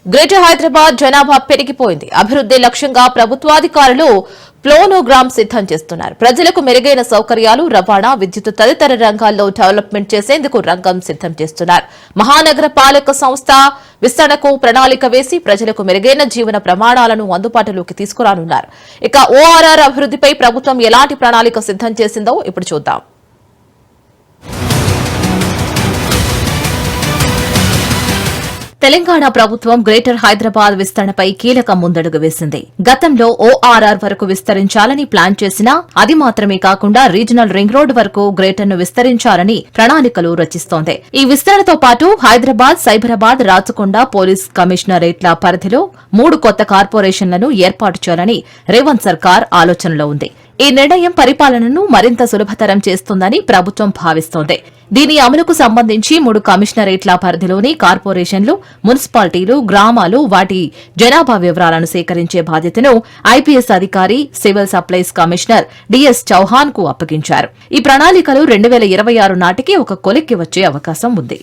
Greater Hyderabad జనాభా పెరిగిపోయింది. అభివృద్ధి లక్ష్యంగా ప్రభుత్వాధికారులు ప్లానోగ్రామ్ సిద్దం చేస్తున్నారు. ప్రజలకు మెరుగైన సౌకర్యాలు, రవాణా, విద్యుత్ తదితర రంగాల్లో డెవలప్మెంట్ చేసేందుకు రంగం సిద్దం చేస్తున్నారు. మహానగర పాలక సంస్థ విస్తరణకు ప్రణాళిక వేసి ప్రజలకు మెరుగైన జీవన ప్రమాణాలను అందుబాటులోకి తీసుకురానున్నారు. ఇక ఓఆర్ఆర్ అభివృద్ధిపై ప్రభుత్వం ఎలాంటి ప్రణాళిక సిద్దం చేసిందో ఇప్పుడు చూద్దాం. తెలంగాణ ప్రభుత్వం గ్రేటర్ హైదరాబాద్ విస్తరణపై కీలక ముందడుగు వేసింది. గతంలో ఓఆర్ఆర్ వరకు విస్తరించాలని ప్లాన్ చేసినా అది మాత్రమే కాకుండా రీజనల్ రింగ్ రోడ్ వరకు గ్రేటర్ ను విస్తరించాలని ప్రణాళికలు రచిస్తోంది. ఈ విస్తరణతో పాటు హైదరాబాద్, సైబరాబాద్, రాచకొండ పోలీస్ కమిషనరేట్ల పరిధిలో 3 కొత్త కార్పొరేషన్లను ఏర్పాటు చేయాలని రేవంత్ సర్కార్ ఆలోచనలో ఉంది. ఈ నిర్ణయం పరిపాలనను మరింత సులభతరం చేస్తుందని ప్రభుత్వం భావిస్తోంది. దీని అమలుకు సంబంధించి 3 కమిషనరేట్ల పరిధిలోని కార్పొరేషన్లు, మున్సిపాలిటీలు, గ్రామాలు, వాటి జనాభా వివరాలను సేకరించే బాధ్యతను ఐపీఎస్ అధికారి, civil supplies commissioner DS Chauhan కు అప్పగించారు. ఈ ప్రణాళికలు 2026 నాటికి ఒక కొలిక్కి వచ్చే అవకాశం ఉంది.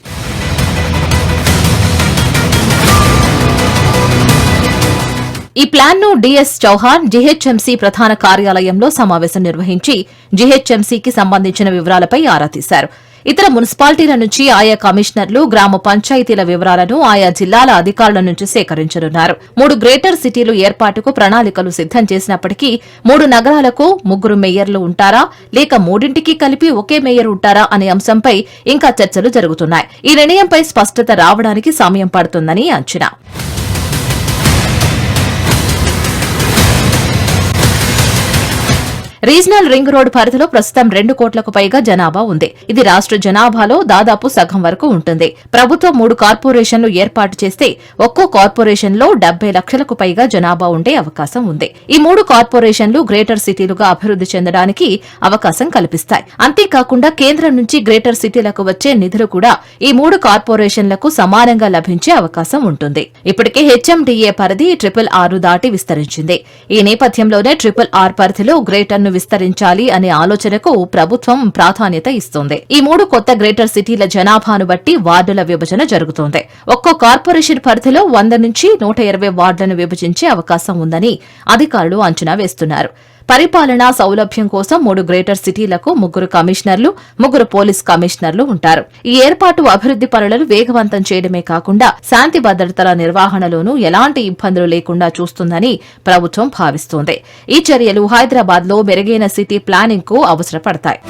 ఈ ప్లాన్ ను డిఎస్ చౌహాన్ జీహెచ్ఎంసీ ప్రధాన కార్యాలయంలో సమావేశం నిర్వహించి జీహెచ్ఎంసీకి సంబంధించిన వివరాలపై ఆరా తీశారు. ఇతర మున్సిపాలిటీల నుంచి ఆయా కమిషనర్లు, గ్రామ పంచాయతీల వివరాలను ఆయా జిల్లాల అధికారుల నుంచి సేకరించనున్నారు. 3 గ్రేటర్ సిటీలు ఏర్పాటుకు ప్రణాళికలు సిద్దం చేసినప్పటికీ 3 నగరాలకు 3 మేయర్లు ఉంటారా, లేక 3ంటికి కలిపి ఒకే మేయర్ ఉంటారా అనే అంశంపై ఇంకా చర్చలు జరుగుతున్నాయి. ఈ నిర్ణయంపై స్పష్టత రావడానికి సమయం పడుతుందని అంచనా. రీజనల్ రింగ్ రోడ్ పరిధిలో ప్రస్తుతం 2 కోట్లకు పైగా జనాభా ఉంది. ఇది రాష్ట్ర జనాభాలో దాదాపు సగం వరకు ఉంటుంది. ప్రభుత్వం 3 కార్పొరేషన్లు ఏర్పాటు చేస్తే ఒక్కో కార్పొరేషన్లో 70 లక్షలకు పైగా జనాభా ఉండే అవకాశం ఉంది. ఈ 3 కార్పొరేషన్లు గ్రేటర్ సిటీలుగా అభివృద్ది చెందడానికి అవకాశం కల్పిస్తాయి. అంతేకాకుండా కేంద్రం నుంచి గ్రేటర్ సిటీలకు వచ్చే నిధులు కూడా ఈ 3 కార్పొరేషన్లకు సమానంగా లభించే అవకాశం ఉంటుంది. ఇప్పటికే హెచ్ఎండీఏ పరిధి RRR దాటి విస్తరించింది. ఈ నేపథ్యంలోనే RRR పరిధిలో గ్రేటర్ విస్తరించాలి అనే ఆలోచనకు ప్రభుత్వం ప్రాధాన్యత ఇస్తోంది. ఈ 3 కొత్త గ్రేటర్ సిటీల జనాభాను బట్టి వార్డుల విభజన జరుగుతోంది. ఒక్కో కార్పొరేషన్ పరిధిలో 100 నుంచి 120 వార్డులను విభజించే అవకాశం ఉందని అధికారులు అంచనా వేస్తున్నారు. పరిపాలనా సౌలభ్యం కోసం 3 గ్రేటర్ సిటీలకు 3 కమిషనర్లు, 3 పోలీస్ కమిషనర్లు ఉంటారు. ఈ ఏర్పాటు అభివృద్ది పనులను వేగవంతం చేయడమే కాకుండా శాంతి భద్రతల నిర్వహణలోనూ ఎలాంటి ఇబ్బందులు లేకుండా చూస్తుందని ప్రభుత్వం భావిస్తోంది. ఈ చర్యలు హైదరాబాద్ లో మెరుగైన సిటీ ప్లానింగ్ కు అవసరపడతాయి.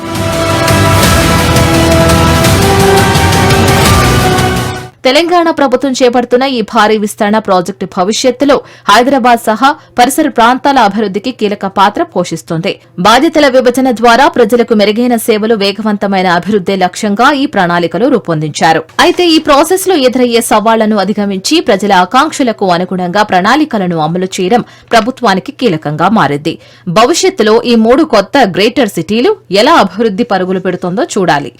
తెలంగాణ ప్రభుత్వం చేపడుతున్న ఈ భారీ విస్తరణ ప్రాజెక్టు భవిష్యత్తులో హైదరాబాద్ సహా పరిసర ప్రాంతాల అభివృద్దికి కీలక పాత్ర పోషిస్తుంది. బాధ్యతల విభజన ద్వారా ప్రజలకు మెరుగైన సేవలు, వేగవంతమైన అభివృద్దే లక్ష్యంగా ఈ ప్రణాళికలు రూపొందించారు. అయితే ఈ ప్రాసెస్ లో ఎదురయ్యే సవాళ్లను అధిగమించి ప్రజల ఆకాంక్షలకు అనుగుణంగా ప్రణాళికలను అమలు చేయడం ప్రభుత్వానికి కీలకంగా మారింది. భవిష్యత్తులో ఈ 3 కొత్త గ్రేటర్ సిటీలు ఎలా అభివృద్ది పరుగులు పెడుతుందో చూడాలి.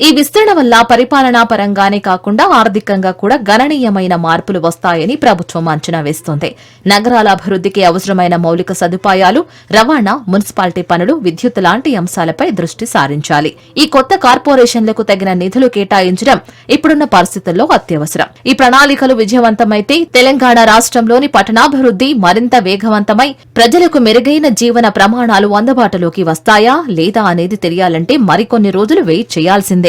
ఈ విస్తరణ వల్ల పరిపాలనా పరంగానే కాకుండా ఆర్థికంగా కూడా గణనీయమైన మార్పులు వస్తాయని ప్రభుత్వం అంచనా వేస్తోంది. నగరాల అభివృద్దికి అవసరమైన మౌలిక సదుపాయాలు, రవాణా, మున్సిపాలిటీ పనులు, విద్యుత్ లాంటి అంశాలపై దృష్టి సారించాలి. ఈ కొత్త కార్పొరేషన్లకు తగిన నిధులు కేటాయించడం ఇప్పుడున్న పరిస్థితుల్లో అత్యవసరం. ఈ ప్రణాళికలు విజయవంతమైతే తెలంగాణ రాష్ట్రంలోని పట్టణాభివృద్ది మరింత వేగవంతమై ప్రజలకు మెరుగైన జీవన ప్రమాణాలు అందుబాటులోకి వస్తాయా లేదా అనేది తెలియాలంటే మరికొన్ని రోజులు వెయిట్ చేయాల్సిందే.